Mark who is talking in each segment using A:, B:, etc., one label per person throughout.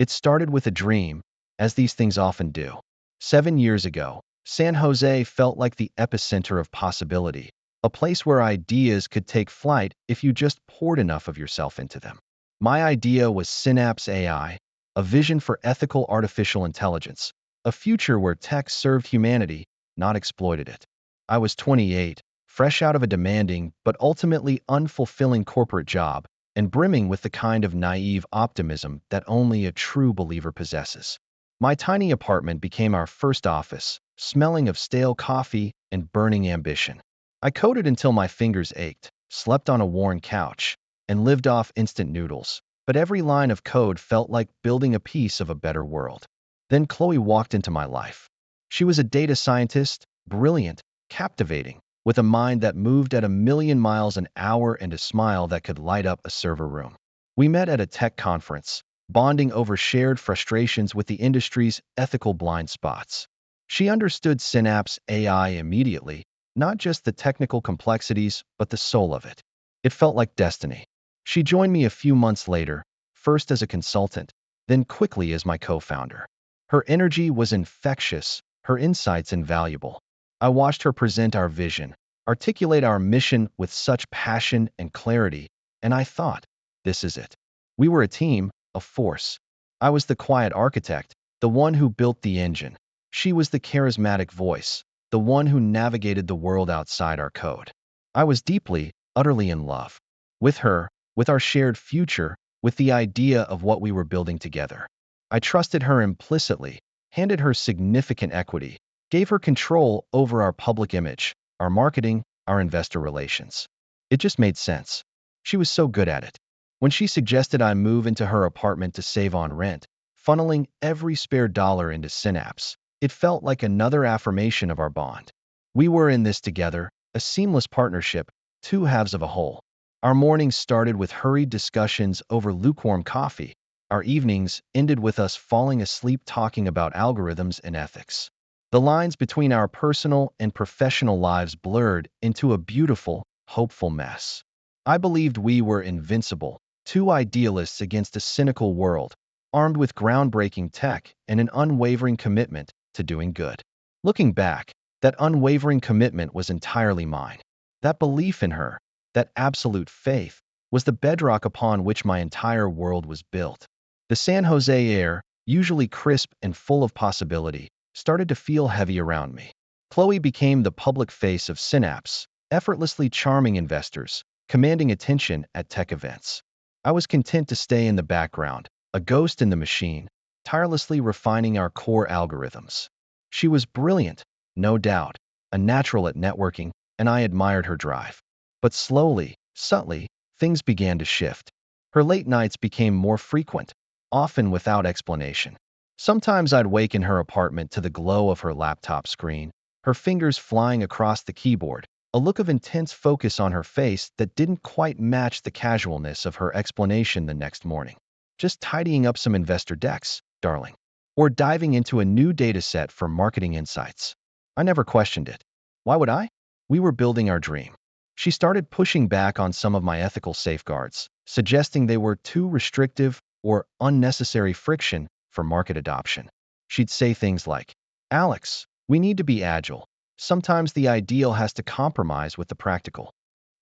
A: It started with a dream, as these things often do. 7 years ago, San Jose felt like the epicenter of possibility, a place where ideas could take flight if you just poured enough of yourself into them. My idea was Synapse AI, a vision for ethical artificial intelligence, a future where tech served humanity, not exploited it. I was 28, fresh out of a demanding but ultimately unfulfilling corporate job, and brimming with the kind of naive optimism that only a true believer possesses. My tiny apartment became our first office, smelling of stale coffee and burning ambition. I coded until my fingers ached, slept on a worn couch, and lived off instant noodles, but every line of code felt like building a piece of a better world. Then Chloe walked into my life. She was a data scientist, brilliant, captivating, with a mind that moved at a million miles an hour and a smile that could light up a server room. We met at a tech conference, bonding over shared frustrations with the industry's ethical blind spots. She understood Synapse AI immediately, not just the technical complexities, but the soul of it. It felt like destiny. She joined me a few months later, first as a consultant, then quickly as my co-founder. Her energy was infectious, her insights invaluable. I watched her present our vision, articulate our mission with such passion and clarity, and I thought, this is it. We were a team, a force. I was the quiet architect, the one who built the engine. She was the charismatic voice, the one who navigated the world outside our code. I was deeply, utterly in love. With her, with our shared future, with the idea of what we were building together. I trusted her implicitly, handed her significant equity, gave her control over our public image, our marketing, our investor relations. It just made sense. She was so good at it. When she suggested I move into her apartment to save on rent, funneling every spare dollar into Synapse, it felt like another affirmation of our bond. We were in this together, a seamless partnership, two halves of a whole. Our mornings started with hurried discussions over lukewarm coffee. Our evenings ended with us falling asleep talking about algorithms and ethics. The lines between our personal and professional lives blurred into a beautiful, hopeful mess. I believed we were invincible, two idealists against a cynical world, armed with groundbreaking tech and an unwavering commitment to doing good. Looking back, that unwavering commitment was entirely mine. That belief in her, that absolute faith, was the bedrock upon which my entire world was built. The San Jose air, usually crisp and full of possibility, started to feel heavy around me. Chloe became the public face of Synapse, effortlessly charming investors, commanding attention at tech events. I was content to stay in the background, a ghost in the machine, tirelessly refining our core algorithms. She was brilliant, no doubt, a natural at networking, and I admired her drive. But slowly, subtly, things began to shift. Her late nights became more frequent, often without explanation. Sometimes I'd wake in her apartment to the glow of her laptop screen, her fingers flying across the keyboard, a look of intense focus on her face that didn't quite match the casualness of her explanation the next morning. Just tidying up some investor decks, darling. Or diving into a new data set for marketing insights. I never questioned it. Why would I? We were building our dream. She started pushing back on some of my ethical safeguards, suggesting they were too restrictive or unnecessary friction for market adoption. She'd say things like, "Alex, we need to be agile. Sometimes the ideal has to compromise with the practical."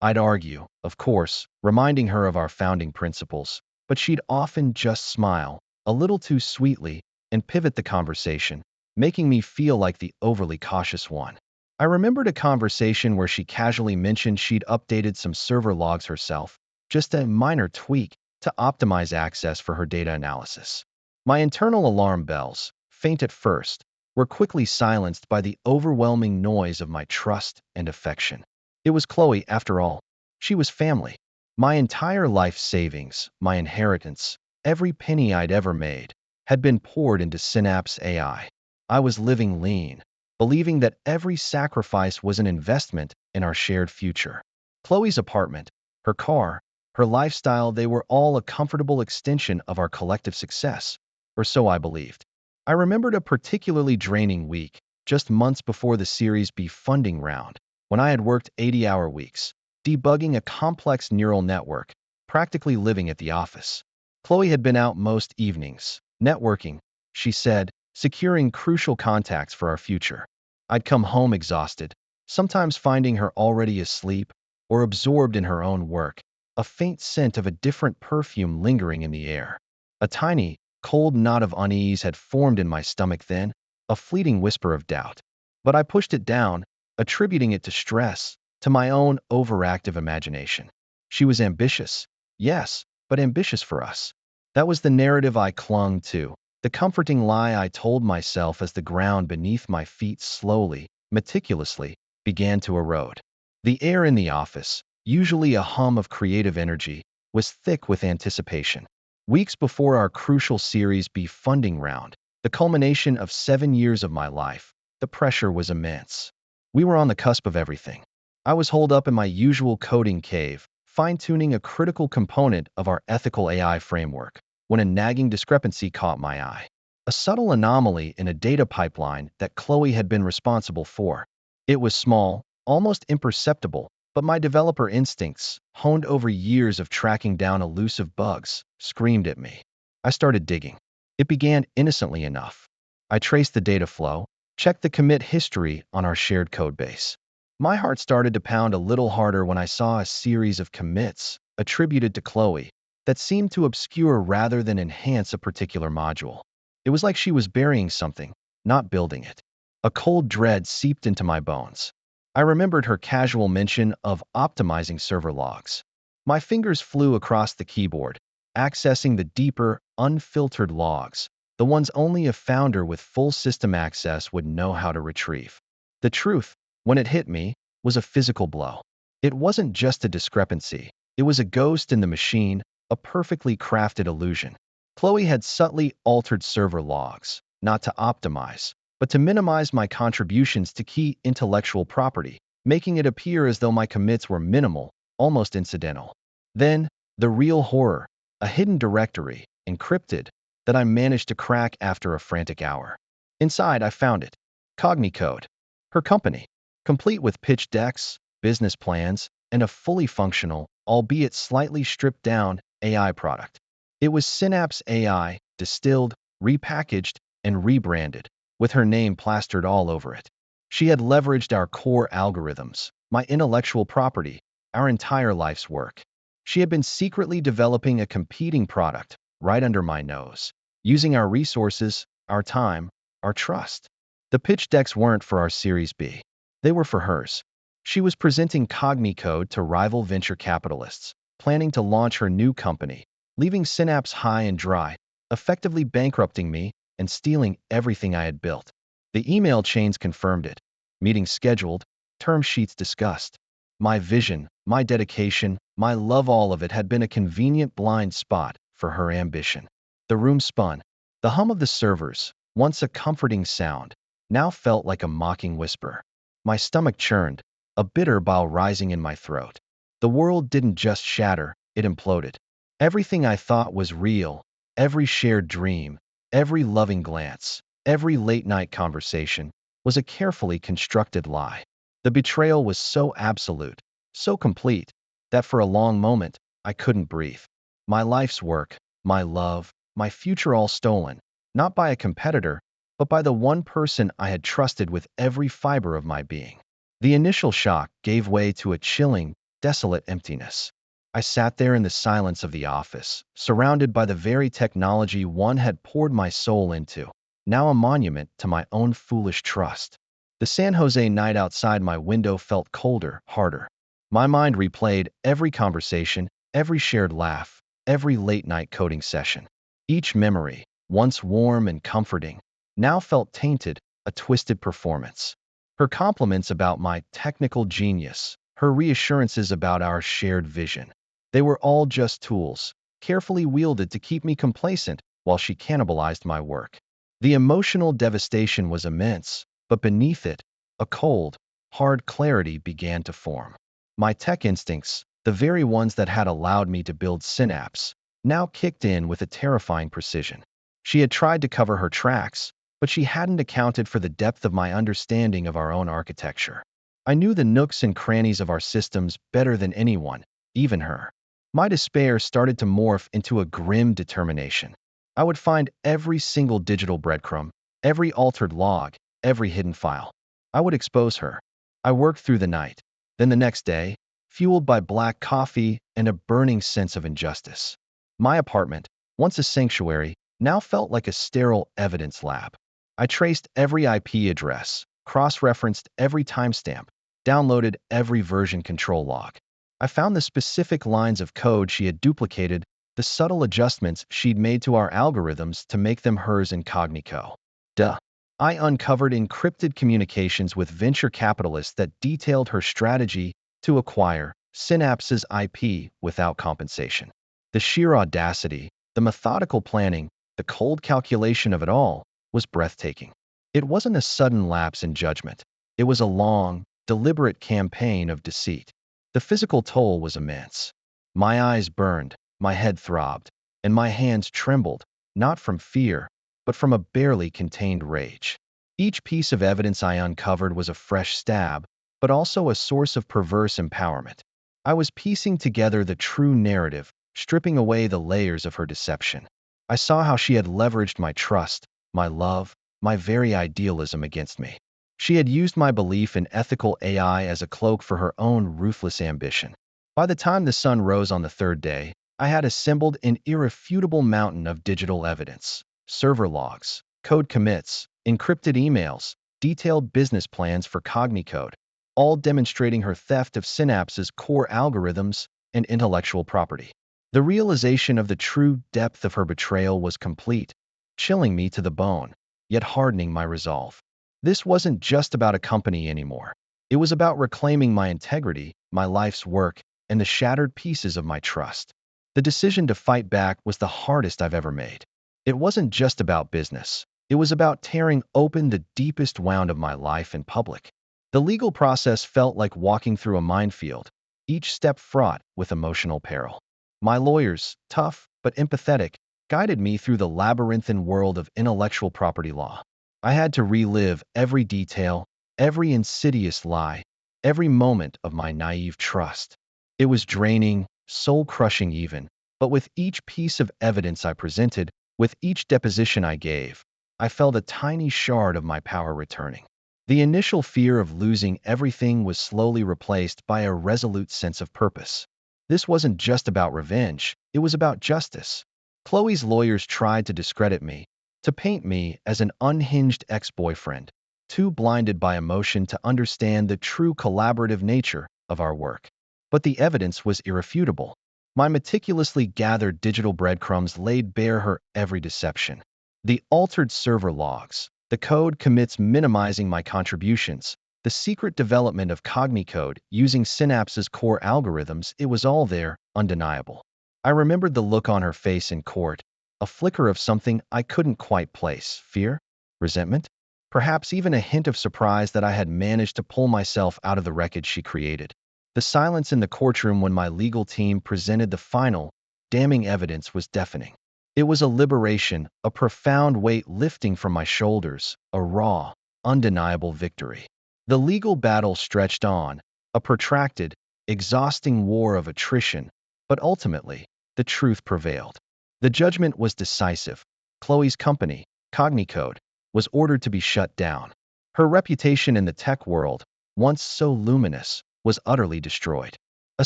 A: I'd argue, of course, reminding her of our founding principles, but she'd often just smile, a little too sweetly, and pivot the conversation, making me feel like the overly cautious one. I remembered a conversation where she casually mentioned she'd updated some server logs herself, just a minor tweak to optimize access for her data analysis. My internal alarm bells, faint at first, were quickly silenced by the overwhelming noise of my trust and affection. It was Chloe, after all. She was family. My entire life savings, my inheritance, every penny I'd ever made, had been poured into Synapse AI. I was living lean, believing that every sacrifice was an investment in our shared future. Chloe's apartment, her car, her lifestyle, they were all a comfortable extension of our collective success, or so I believed. I remembered a particularly draining week, just months before the Series B funding round, when I had worked 80-hour weeks, debugging a complex neural network, practically living at the office. Chloe had been out most evenings, Networking, she said, securing crucial contacts for our future. I'd come home exhausted, sometimes finding her already asleep or absorbed in her own work, a faint scent of a different perfume lingering in the air. A tiny, cold knot of unease had formed in my stomach then, a fleeting whisper of doubt. But I pushed it down, attributing it to stress, to my own overactive imagination. She was ambitious, yes, but ambitious for us. That was the narrative I clung to, the comforting lie I told myself as the ground beneath my feet slowly, meticulously, began to erode. The air in the office, usually a hum of creative energy, was thick with anticipation. Weeks before our crucial Series B funding round, the culmination of 7 years of my life, the pressure was immense. We were on the cusp of everything. I was holed up in my usual coding cave, fine-tuning a critical component of our ethical AI framework, when a nagging discrepancy caught my eye. A subtle anomaly in a data pipeline that Chloe had been responsible for. It was small, almost imperceptible, but my developer instincts, honed over years of tracking down elusive bugs, screamed at me. I started digging. It began innocently enough. I traced the data flow, checked the commit history on our shared codebase. My heart started to pound a little harder when I saw a series of commits, attributed to Chloe, that seemed to obscure rather than enhance a particular module. It was like she was burying something, not building it. A cold dread seeped into my bones. I remembered her casual mention of optimizing server logs. My fingers flew across the keyboard, accessing the deeper, unfiltered logs, the ones only a founder with full system access would know how to retrieve. The truth, when it hit me, was a physical blow. It wasn't just a discrepancy. It was a ghost in the machine, a perfectly crafted illusion. Chloe had subtly altered server logs, not to optimize, but to minimize my contributions to key intellectual property, making it appear as though my commits were minimal, almost incidental. Then, the real horror, a hidden directory, encrypted, that I managed to crack after a frantic hour. Inside, I found it. Cognicode. Her company, complete with pitch decks, business plans, and a fully functional, albeit slightly stripped down, AI product. It was Synapse AI, distilled, repackaged, and rebranded, with her name plastered all over it. She had leveraged our core algorithms, my intellectual property, our entire life's work. She had been secretly developing a competing product right under my nose, using our resources, our time, our trust. The pitch decks weren't for our Series B. They were for hers. She was presenting Cognicode to rival venture capitalists, planning to launch her new company, leaving Synapse high and dry, effectively bankrupting me and stealing everything I had built. The email chains confirmed it. Meetings scheduled, term sheets discussed. My vision, my dedication, my love, all of it had been a convenient blind spot for her ambition. The room spun. The hum of the servers, once a comforting sound, now felt like a mocking whisper. My stomach churned, a bitter bile rising in my throat. The world didn't just shatter, it imploded. Everything I thought was real, every shared dream, every loving glance, every late-night conversation, was a carefully constructed lie. The betrayal was so absolute, so complete, that for a long moment, I couldn't breathe. My life's work, my love, my future all stolen, not by a competitor, but by the one person I had trusted with every fiber of my being. The initial shock gave way to a chilling, desolate emptiness. I sat there in the silence of the office, surrounded by the very technology one had poured my soul into, now a monument to my own foolish trust. The San Jose night outside my window felt colder, harder. My mind replayed every conversation, every shared laugh, every late-night coding session. Each memory, once warm and comforting, now felt tainted, a twisted performance. Her compliments about my technical genius, her reassurances about our shared vision. They were all just tools, carefully wielded to keep me complacent while she cannibalized my work. The emotional devastation was immense, but beneath it, a cold, hard clarity began to form. My tech instincts, the very ones that had allowed me to build Synapse, now kicked in with a terrifying precision. She had tried to cover her tracks, but she hadn't accounted for the depth of my understanding of our own architecture. I knew the nooks and crannies of our systems better than anyone, even her. My despair started to morph into a grim determination. I would find every single digital breadcrumb, every altered log, every hidden file. I would expose her. I worked through the night. Then the next day, fueled by black coffee and a burning sense of injustice. My apartment, once a sanctuary, now felt like a sterile evidence lab. I traced every IP address, cross-referenced every timestamp, downloaded every version control log. I found the specific lines of code she had duplicated, the subtle adjustments she'd made to our algorithms to make them hers incognito. Duh. I uncovered encrypted communications with venture capitalists that detailed her strategy to acquire Synapse's IP without compensation. The sheer audacity, the methodical planning, the cold calculation of it all was breathtaking. It wasn't a sudden lapse in judgment. It was a long, deliberate campaign of deceit. The physical toll was immense. My eyes burned, my head throbbed, and my hands trembled, not from fear, but from a barely contained rage. Each piece of evidence I uncovered was a fresh stab, but also a source of perverse empowerment. I was piecing together the true narrative, stripping away the layers of her deception. I saw how she had leveraged my trust, my love, my very idealism against me. She had used my belief in ethical AI as a cloak for her own ruthless ambition. By the time the sun rose on the third day, I had assembled an irrefutable mountain of digital evidence: server logs, code commits, encrypted emails, detailed business plans for Cognicode, all demonstrating her theft of Synapse's core algorithms and intellectual property. The realization of the true depth of her betrayal was complete, chilling me to the bone, yet hardening my resolve. This wasn't just about a company anymore. It was about reclaiming my integrity, my life's work, and the shattered pieces of my trust. The decision to fight back was the hardest I've ever made. It wasn't just about business. It was about tearing open the deepest wound of my life in public. The legal process felt like walking through a minefield, each step fraught with emotional peril. My lawyers, tough but empathetic, guided me through the labyrinthine world of intellectual property law. I had to relive every detail, every insidious lie, every moment of my naive trust. It was draining, soul-crushing even, but with each piece of evidence I presented, with each deposition I gave, I felt a tiny shard of my power returning. The initial fear of losing everything was slowly replaced by a resolute sense of purpose. This wasn't just about revenge, it was about justice. Chloe's lawyers tried to discredit me, to paint me as an unhinged ex-boyfriend, too blinded by emotion to understand the true collaborative nature of our work. But the evidence was irrefutable. My meticulously gathered digital breadcrumbs laid bare her every deception. The altered server logs, the code commits minimizing my contributions, the secret development of Cognicode using Synapse's core algorithms, it was all there, undeniable. I remembered the look on her face in court, a flicker of something I couldn't quite place: fear? Resentment? Perhaps even a hint of surprise that I had managed to pull myself out of the wreckage she created. The silence in the courtroom when my legal team presented the final, damning evidence was deafening. It was a liberation, a profound weight lifting from my shoulders, a raw, undeniable victory. The legal battle stretched on, a protracted, exhausting war of attrition, but ultimately, the truth prevailed. The judgment was decisive. Chloe's company, Cognicode, was ordered to be shut down. Her reputation in the tech world, once so luminous, was utterly destroyed. A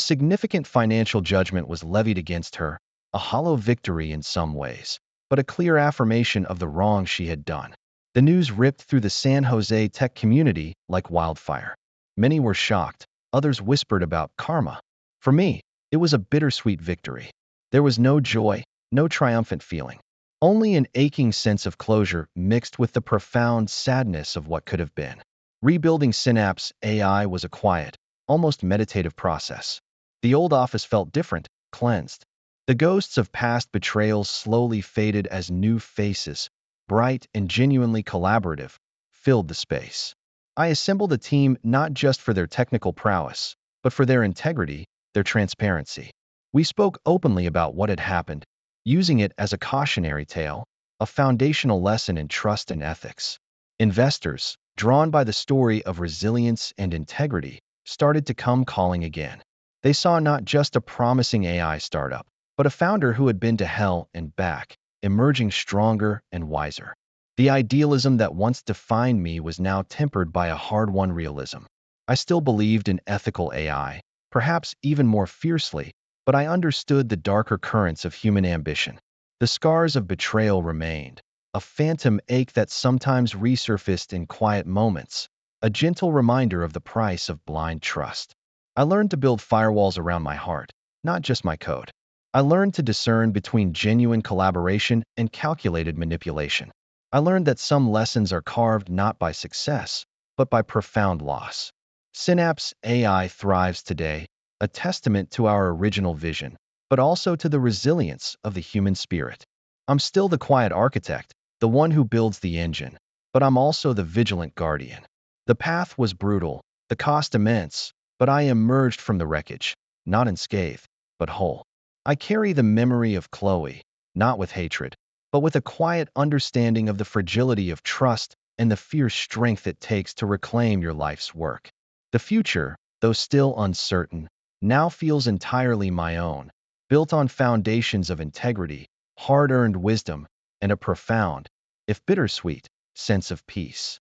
A: significant financial judgment was levied against her, a hollow victory in some ways, but a clear affirmation of the wrong she had done. The news ripped through the San Jose tech community like wildfire. Many were shocked, others whispered about karma. For me, it was a bittersweet victory. There was no joy, no triumphant feeling. Only an aching sense of closure mixed with the profound sadness of what could have been. Rebuilding Synapse AI was a quiet, almost meditative process. The old office felt different, cleansed. The ghosts of past betrayals slowly faded as new faces, bright and genuinely collaborative, filled the space. I assembled a team not just for their technical prowess, but for their integrity, their transparency. We spoke openly about what had happened, using it as a cautionary tale, a foundational lesson in trust and ethics. Investors, drawn by the story of resilience and integrity, started to come calling again. They saw not just a promising AI startup, but a founder who had been to hell and back, emerging stronger and wiser. The idealism that once defined me was now tempered by a hard-won realism. I still believed in ethical AI, perhaps even more fiercely, but I understood the darker currents of human ambition. The scars of betrayal remained, a phantom ache that sometimes resurfaced in quiet moments, a gentle reminder of the price of blind trust. I learned to build firewalls around my heart, not just my code. I learned to discern between genuine collaboration and calculated manipulation. I learned that some lessons are carved not by success, but by profound loss. Synapse AI thrives today, a testament to our original vision, but also to the resilience of the human spirit. I'm still the quiet architect, the one who builds the engine, but I'm also the vigilant guardian. The path was brutal, the cost immense, but I emerged from the wreckage, not unscathed, but whole. I carry the memory of Chloe, not with hatred, but with a quiet understanding of the fragility of trust and the fierce strength it takes to reclaim your life's work. The future, though still uncertain, now feels entirely my own, built on foundations of integrity, hard-earned wisdom, and a profound, if bittersweet, sense of peace.